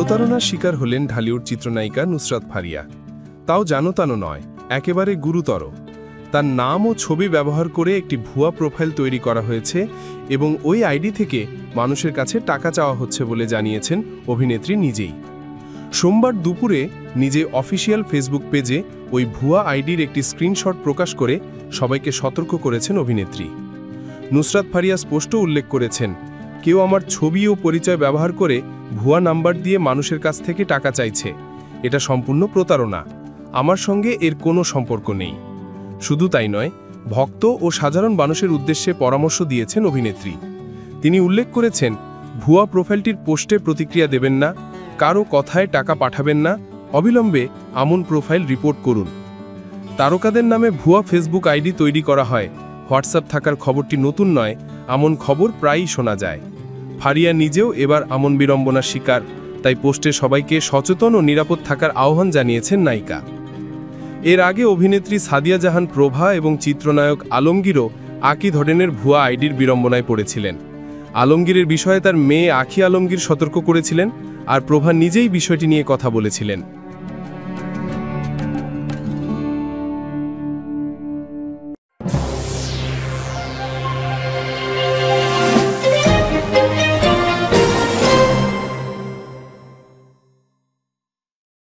প্রতারণার শিকার হলেন ঢালিউড চিত্রনায়িকা নুসরাত ফারিয়া। তাও জানোতানো নয়, একেবারে গুরুতর। তার নাম ও ছবি ব্যবহার করে একটি ভুয়া প্রোফাইল তৈরি করা হয়েছে এবং ওই আইডি থেকে মানুষের কাছে টাকা চাওয়া হচ্ছে বলে জানিয়েছেন অভিনেত্রী নিজেই। সোমবার দুপুরে নিজে অফিসিয়াল ফেসবুক পেজে ওই ভুয়া আইডির একটি স্ক্রিনশট প্রকাশ করে সবাইকে সতর্ক করেছেন অভিনেত্রী। নুসরাত ফারিয়া স্পষ্ট উল্লেখ করেছেন, কেউ আমার ছবি ও পরিচয় ব্যবহার করে ভুয়া নাম্বার দিয়ে মানুষের কাছ থেকে টাকা চাইছে। এটা সম্পূর্ণ প্রতারণা। আমার সঙ্গে এর কোনো সম্পর্ক নেই। শুধু তাই নয়, ভক্ত ও সাধারণ মানুষের উদ্দেশ্যে পরামর্শ দিয়েছেন অভিনেত্রী। তিনি উল্লেখ করেছেন, ভুয়া প্রোফাইলটির পোস্টে প্রতিক্রিয়া দেবেন না, কারো কথায় টাকা পাঠাবেন না, অবিলম্বে এমন প্রোফাইল রিপোর্ট করুন। তারকাদের নামে ভুয়া ফেসবুক আইডি তৈরি করা হয়, হোয়াটসঅ্যাপ থাকার খবরটি নতুন নয়, এমন খবর প্রায়ই শোনা যায়। ফারিয়া নিজেও এবার এমন বিড়ম্বনার শিকার, তাই পোস্টে সবাইকে সচেতন ও নিরাপদ থাকার আহ্বান জানিয়েছেন নায়িকা। এর আগে অভিনেত্রী সাদিয়া জাহান প্রভা এবং চিত্রনায়ক আলমগীরও একই ধরনের ভুয়া আইডির বিড়ম্বনায় পড়েছিলেন। আলমগীরের বিষয়ে তার মেয়ে আখি আলমগীর সতর্ক করেছিলেন, আর প্রভা নিজেই বিষয়টি নিয়ে কথা বলেছিলেন।